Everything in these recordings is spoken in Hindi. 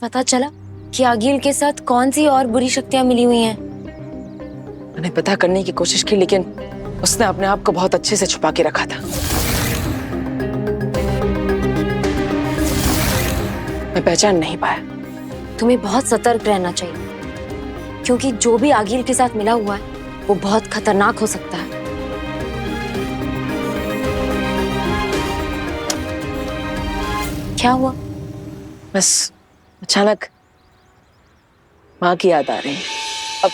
पता चला कि आगिल के साथ कौन सी और बुरी शक्तियां मिली हुई हैं? मैंने पता करने की कोशिश की, लेकिन उसने अपने आप को बहुत अच्छे से छुपा के रखा था। मैं पहचान नहीं पाया। तुम्हें बहुत सतर्क रहना चाहिए, क्योंकि जो भी आगिल के साथ मिला हुआ है वो बहुत खतरनाक हो सकता है। क्या हुआ? बस अचानक माँ की याद आ रही है। अब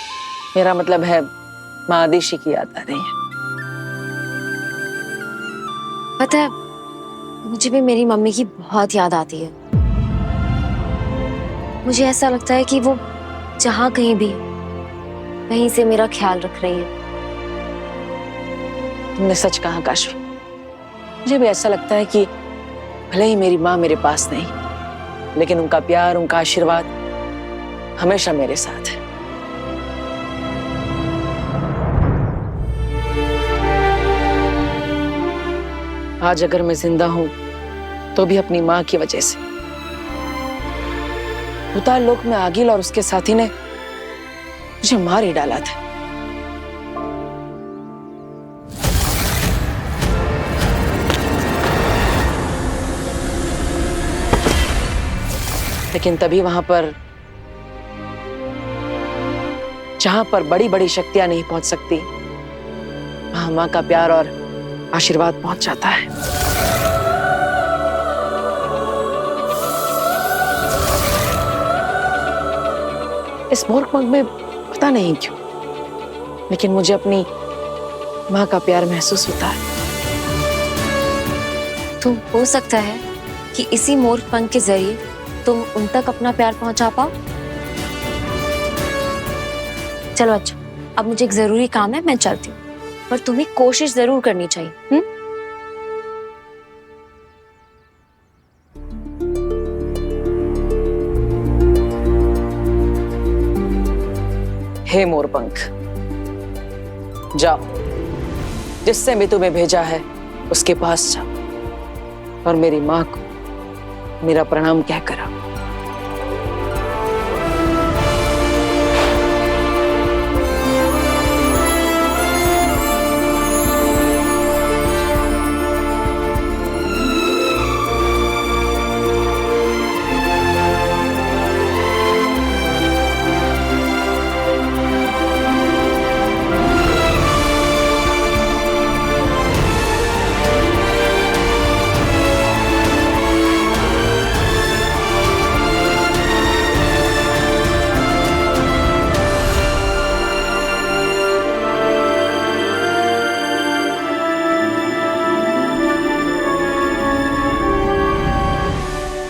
मेरा मतलब है माँ आदिशि की याद आ रही है। पता है, मुझे भी मेरी मम्मी की बहुत याद आती है। मुझे ऐसा लगता है कि वो जहाँ कहीं भी वहीं से मेरा ख्याल रख रही है। तुमने सच कहा काशवी। मुझे भी ऐसा लगता है कि भले ही मेरी माँ मेरे पास नहीं, लेकिन उनका प्यार, उनका आशीर्वाद हमेशा मेरे साथ है। आज अगर मैं जिंदा हूं तो भी अपनी माँ की वजह से। भूताल लोक में आगिल और उसके साथी ने मुझे मार ही डाला था। लेकिन तभी वहां पर, जहां पर बड़ी बड़ी शक्तियां नहीं पहुंच सकती, वहां माँ का प्यार और आशीर्वाद पहुंच जाता है। इस मोरपंख में पता नहीं क्यों, लेकिन मुझे अपनी माँ का प्यार महसूस होता है। तो हो सकता है कि इसी मोर पंख के जरिए तुम उन तक अपना प्यार पहुंचा पाओ। चलो अच्छा, अब मुझे एक जरूरी काम है, मैं चलती हूँ, पर तुम्हें कोशिश जरूर करनी चाहिए। हे मोरपंख, जाओ, जिससे भी तुम्हें भेजा है उसके पास जाओ और मेरी माँ को मेरा प्रणाम कहकर आओ।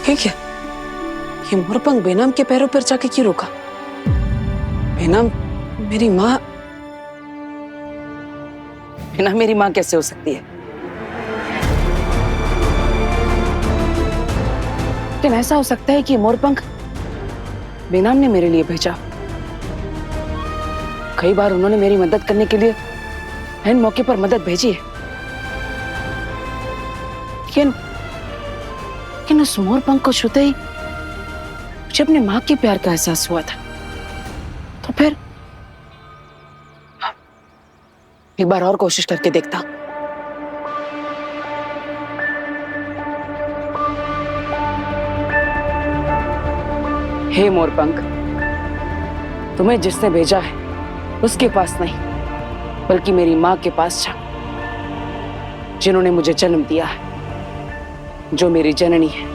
ठीक है, ये मोरपंख बेनाम के पैरों पर जाके क्यों रुका? बेनाम मेरी माँ, बेनाम मेरी माँ कैसे हो सकती है? लेकिन ऐसा हो सकता है कि मोरपंख बेनाम ने मेरे लिए भेजा। कई बार उन्होंने मेरी मदद करने के लिए ऐन मौके पर मदद भेजी है, लेकिन उस मोरपंख को छूते ही मुझे अपने माँ के प्यार का एहसास हुआ था। तो फिर एक बार और कोशिश करके देखता। हे मोरपंख, तुम्हें जिसने भेजा है उसके पास नहीं, बल्कि मेरी माँ के पास जा, जिन्होंने मुझे जन्म दिया है, जो मेरी जननी है।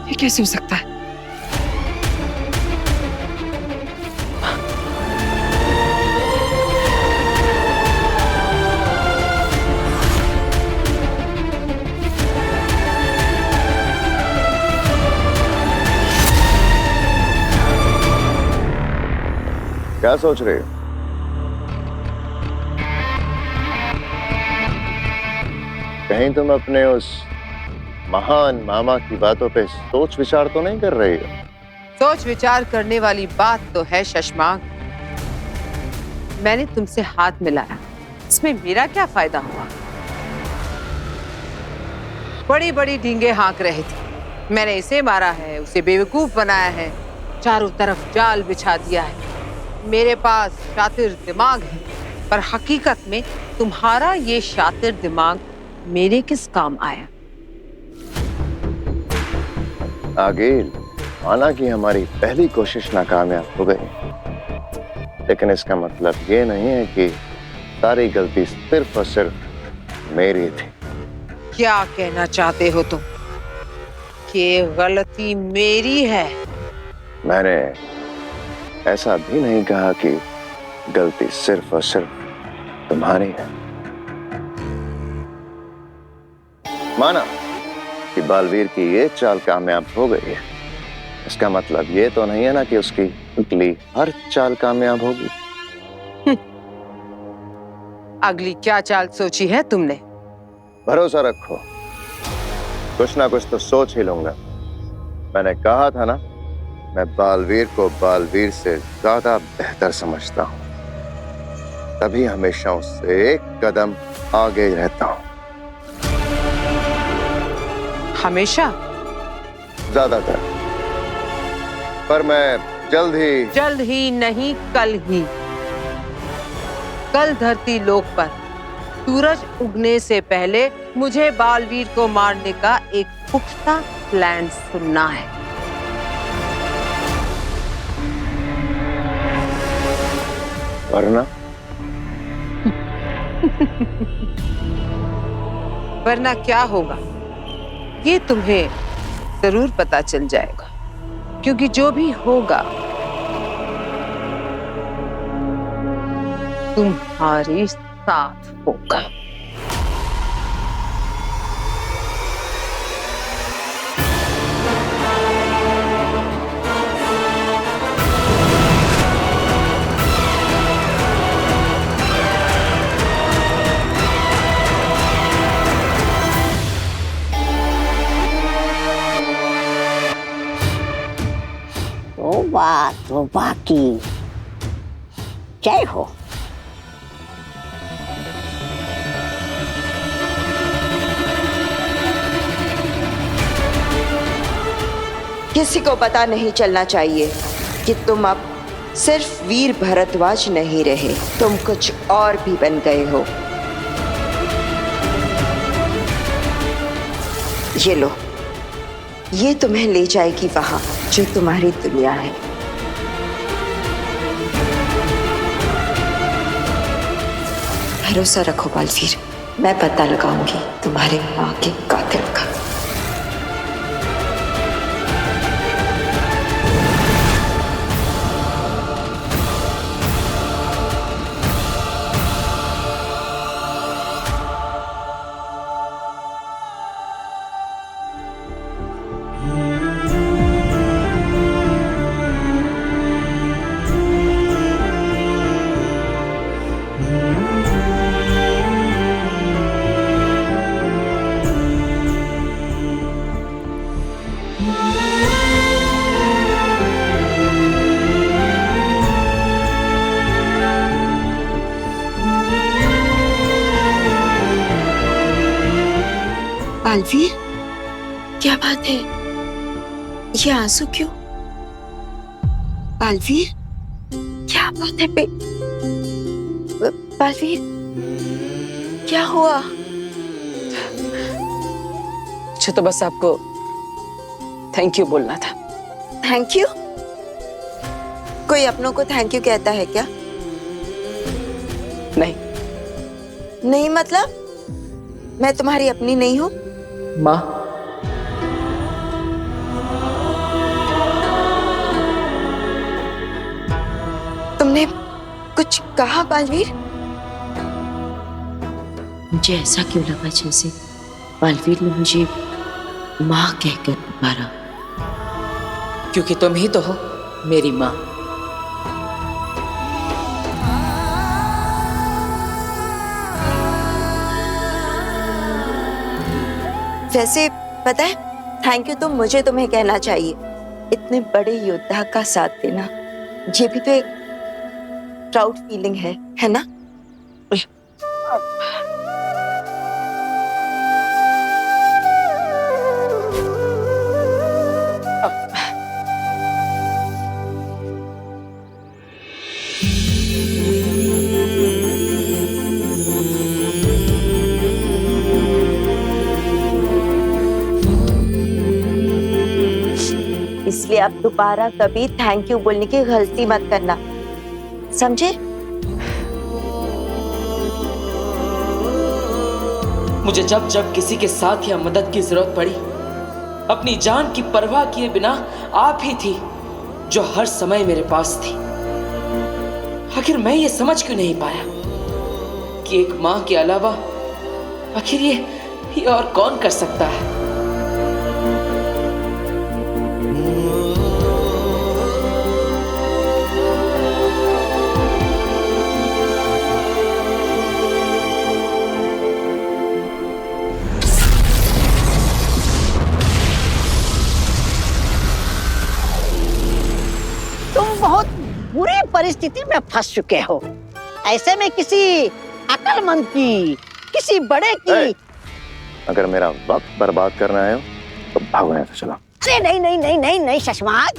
ये कैसे हो सकता है? क्या सोच रहे हो? कहीं तुम अपने उस महान मामा की बातों पे सोच विचार तो नहीं कर रही हो? सोच विचार करने वाली बात तो है शशमांक। मैंने तुमसे हाथ मिलाया, इसमें मेरा क्या फायदा हुआ? बड़ी बड़ी ढींगे हाँक रहे थे। मैंने इसे मारा है, उसे बेवकूफ बनाया है, चारों तरफ जाल बिछा दिया है। मेरे पास शातिर दिमाग है, पर हकीकत में तुम्हारा ये शातिर दिमाग मेरे किस काम आया? आगिल, माना कि हमारी पहली कोशिश नाकामयाब हो गई, लेकिन इसका मतलब ये नहीं है कि सारी गलती सिर्फ और सिर्फ मेरी थी। क्या कहना चाहते हो तुम? कि गलती मेरी है? मैंने ऐसा भी नहीं कहा कि गलती सिर्फ और सिर्फ तुम्हारी है। माना कि बालवीर की ये चाल कामयाब हो गई है, इसका मतलब ये तो नहीं है ना कि उसकी अगली हर चाल कामयाब होगी। अगली क्या चाल सोची है तुमने? भरोसा रखो, कुछ ना कुछ तो सोच ही लूंगा। मैंने कहा था ना, मैं बालवीर को बालवीर से ज्यादा बेहतर समझता हूं, तभी हमेशा उससे एक कदम आगे ही रहता हूं। हमेशा? ज्यादातर। पर मैं जल्द ही नहीं, कल ही। कल धरती लोक पर सूरज उगने से पहले मुझे बालवीर को मारने का एक पुख्ता प्लान सुनना है। वरना वरना क्या होगा ये तुम्हें जरूर पता चल जाएगा, क्योंकि जो भी होगा तुम्हारे साथ होगा। तो बाकी जय हो। किसी को पता नहीं चलना चाहिए कि तुम अब सिर्फ वीर भरद्वाज नहीं रहे, तुम कुछ और भी बन गए हो। ये लो, ये तुम्हें ले जाएगी वहां जो तुम्हारी दुनिया है। भरोसा रखो बालवीर, मैं पता लगाऊंगी तुम्हारे मां के कातिल का। बालवीर, क्या बात है? ये आंसू क्यों? बालवीर, क्या बात है? बालवीर, क्या हुआ? मुझे तो बस आपको थैंक यू बोलना था। Thank you? कोई अपनों को थैंक यू कहता है क्या? नहीं। नहीं मतलब? मैं तुम्हारी अपनी नहीं हूं? माँ, तुमने कुछ कहा बालवीर? मुझे ऐसा क्यों लगा जैसे बालवीर ने मुझे माँ कहकर पुकारा। क्योंकि तुम ही तो हो मेरी माँ। वैसे पता है, थैंक यू तो मुझे तुम्हें कहना चाहिए। इतने बड़े योद्धा का साथ देना, ये भी तो एक प्राउड फीलिंग है ना? इसलिए अब दोबारा कभी थैंक यू बोलने की गलती मत करना, समझे? मुझे जब जब किसी के साथ या मदद की जरूरत पड़ी, अपनी जान की परवाह किए बिना आप ही थी जो हर समय मेरे पास थी। आखिर मैं ये समझ क्यों नहीं पाया कि एक मां के अलावा आखिर ये और कौन कर सकता है? बहुत बुरी परिस्थिति में फंस चुके हो। ऐसे में किसी अक्लमंद की, किसी बड़े की। अगर मेरा वक्त बर्बाद करना है तो भागो यहाँ से, चलो। अरे नहीं नहीं नहीं नहीं नहीं शशमाक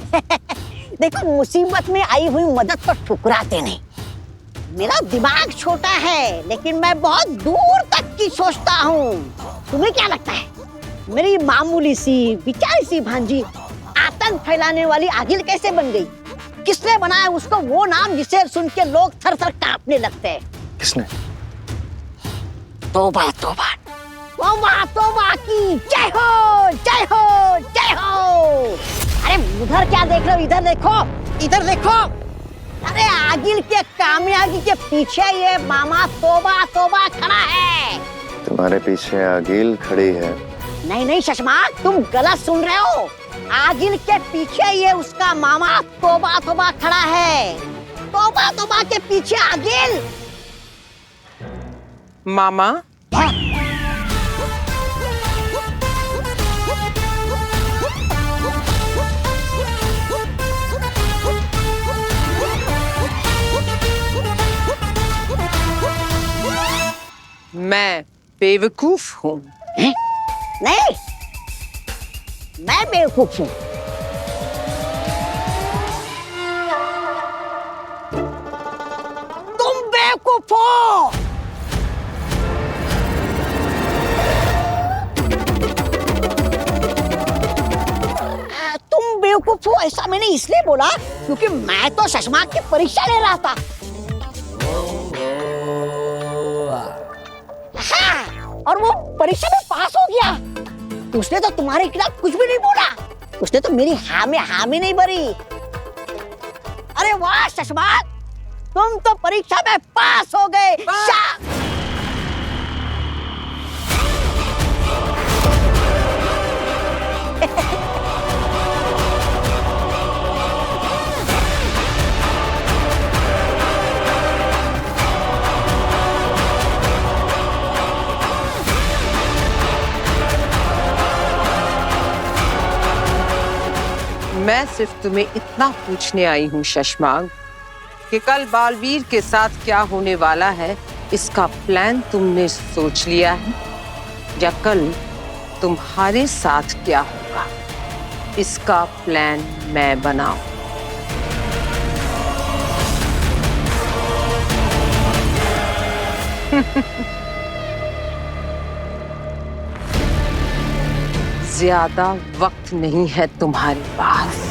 देखो, मुसीबत में आई हुई मदद को ठुकराते नहीं। मेरा दिमाग छोटा है लेकिन मैं बहुत दूर तक की सोचता हूँ। तुम्हें क्या लगता है मेरी मामूली सी बेचारी सी भांजी आतंक फैलाने वाली आगिल कैसे बन गई? किसने बनाया उसको वो नाम जिसे सुन के लोग थर थर कांपने लगते हैं? किसने? तौबा तौबा तौबा तौबा की जय हो जय हो जय हो। अरे उधर क्या देख रहे हो? इधर देखो, इधर देखो। अरे आगिल के कामयाबी के पीछे ये मामा तौबा तौबा खड़ा है। तुम्हारे पीछे आगिल खड़ी है? नहीं नहीं शशमाक, तुम गलत सुन रहे हो। आगिल के पीछे ये उसका मामा तौबा तौबा खड़ा है। तौबा तौबा के पीछे आगिल। मामा, मैं बेवकूफ हूँ? नहीं, मैं बेवकूफ हूँ। तुम बेवकूफ हो। तुम बेवकूफ हो ऐसा मैंने इसलिए बोला क्योंकि मैं तो शशमाक की परीक्षा ले रहा था। हाँ, और वो परीक्षा में पास हो गया। उसने तो तुम्हारे खिलाफ कुछ भी नहीं बोला। उसने तो मेरी हाँ में हाँ में नहीं भरी। अरे वाह शशमाक, तुम तो परीक्षा में पास हो गए। मैं सिर्फ तुम्हें इतना पूछने आई हूँ शशमाक कि कल बालवीर के साथ क्या होने वाला है, इसका प्लान तुमने सोच लिया है? या कल तुम्हारे साथ क्या होगा, इसका प्लान मैं बनाऊं? ज्यादा वक्त नहीं है तुम्हारे पास।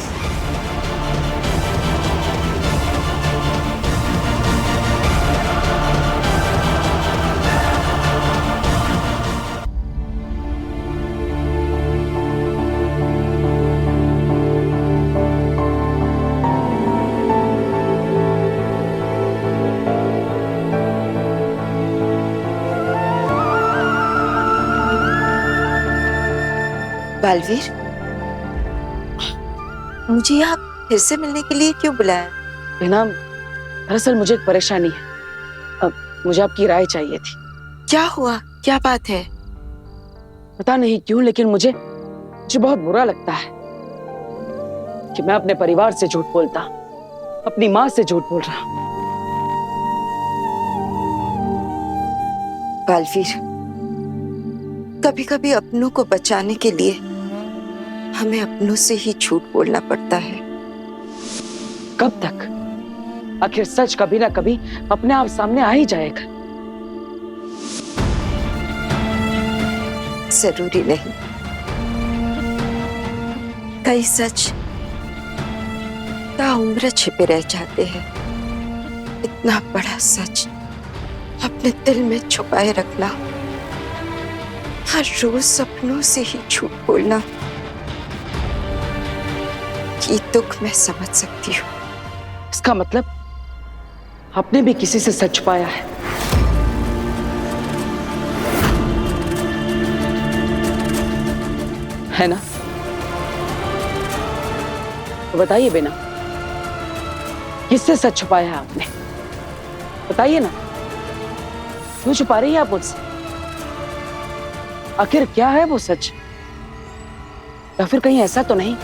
बालवीर, मुझे यहाँ फिर से मिलने के लिए क्यों बुलाया? बिना, दरअसल मुझे एक परेशानी है। अब मुझे आपकी राय चाहिए थी। क्या हुआ? क्या बात है? पता नहीं क्यों, लेकिन मुझे बहुत बुरा लगता है कि मैं अपने परिवार से झूठ बोलता, अपनी माँ से झूठ बोल रहा हूँ। बालवीर, कभी कभी अपनों को बचाने के लिए हमें अपनों से ही झूठ बोलना पड़ता है। कब तक? आखिर सच कभी ना कभी अपने आप सामने आ ही जाएगा। जरूरी नहीं, कई सच ताउम्र छिपे रह जाते हैं। इतना बड़ा सच अपने दिल में छुपाए रखना, हर रोज सपनों से ही झूठ बोलना, ये दुख मैं समझ सकती हूँ। इसका मतलब आपने भी किसी से सच छुपाया है ना? तो बताइए बेना, किससे सच छुपाया है आपने? बताइए ना, क्यों छुपा रही है आप मुझसे? आखिर क्या है वो सच? या फिर कहीं ऐसा तो नहीं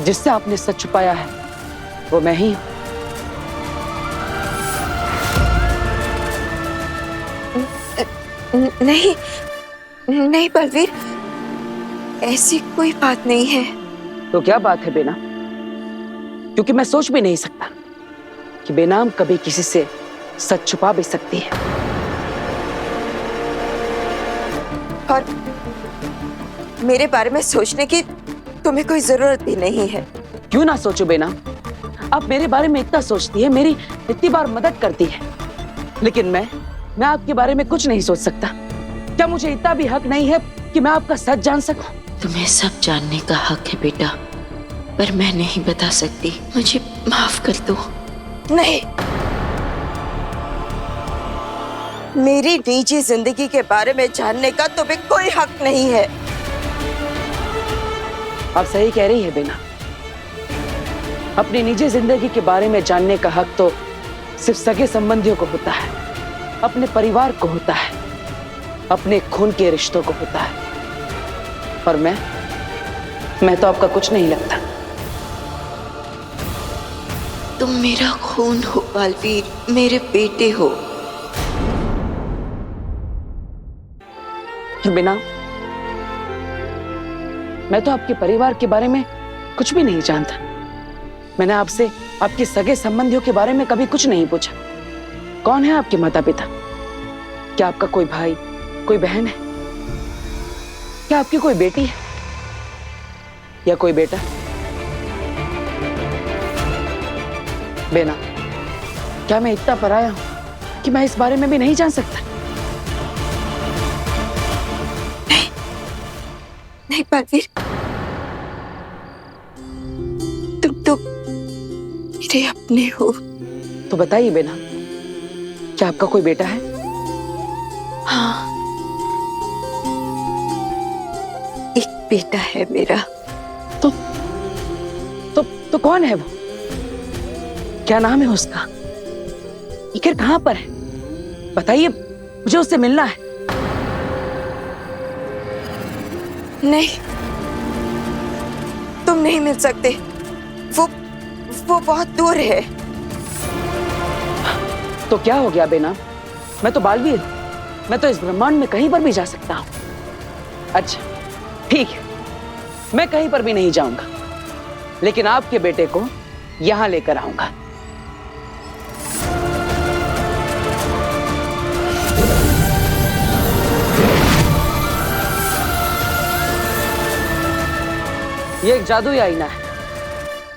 जिससे आपने सच छुपाया है वो मैं ही हूं? नहीं नहीं बलवीर, ऐसी कोई बात नहीं है। तो क्या बात है बेना? क्योंकि मैं सोच भी नहीं सकता कि बेनाम कभी किसी से सच छुपा भी सकती है। और मेरे बारे में सोचने की तुम्हें कोई जरूरत भी नहीं है। क्यों ना सोचो बेना, आप मेरे बारे में इतना सोचती है, मेरी इतनी बार मदद करती है, लेकिन मैं आपके बारे में कुछ नहीं सोच सकता। क्या मुझे इतना भी हक नहीं है कि मैं आपका सच जान सकूं? तुम्हें सब जानने का हक है बेटा, पर मैं नहीं बता सकती। मुझे माफ कर दो। नहीं, मेरी निजी जिंदगी के बारे में जानने का तुम्हें कोई हक नहीं है। आप सही कह रही है बेना, अपनी निजी जिंदगी के बारे में जानने का हक तो सिर्फ सगे संबंधियों को होता है, अपने परिवार को होता है, अपने खून के रिश्तों को होता है। और मैं तो आपका कुछ नहीं लगता। तुम मेरा खून हो बालवीर, मेरे बेटे हो। बिना, मैं तो आपके परिवार के बारे में कुछ भी नहीं जानता। मैंने आपसे आपके सगे संबंधियों के बारे में कभी कुछ नहीं पूछा। कौन है आपके माता पिता? क्या आपका कोई भाई, कोई बहन है? क्या आपकी कोई बेटी है या कोई बेटा? बेना, क्या मैं इतना पराया हूं कि मैं इस बारे में भी नहीं जान सकता? नहीं बलवीर, तुम तो मेरे अपने हो। तो बताइए बेना, क्या आपका कोई बेटा है? हाँ, एक बेटा है मेरा। तो कौन है वो? क्या नाम है उसका? आखिर कहां पर है? बताइए, मुझे उससे मिलना है। नहीं, तुम नहीं मिल सकते। वो बहुत दूर है। तो क्या हो गया बेना? मैं तो बालवीर, मैं तो इस ब्रह्मांड में कहीं पर भी जा सकता हूं। अच्छा ठीक है, मैं कहीं पर भी नहीं जाऊंगा, लेकिन आपके बेटे को यहां लेकर आऊंगा। ये एक जादुई आईना है।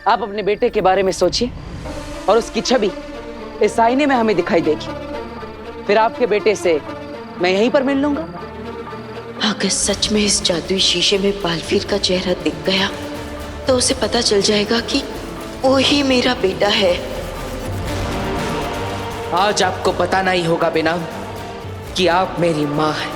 आप अपने बेटे के बारे में सोचिए और उसकी छवि इस आईने में हमें दिखाई देगी। फिर आपके बेटे से मैं यहीं पर मिल लूंगा। अगर सच में इस जादुई शीशे में बालवीर का चेहरा दिख गया तो उसे पता चल जाएगा कि वो ही मेरा बेटा है। आज आपको पता नहीं होगा बेना कि आप मेरी माँ हैं।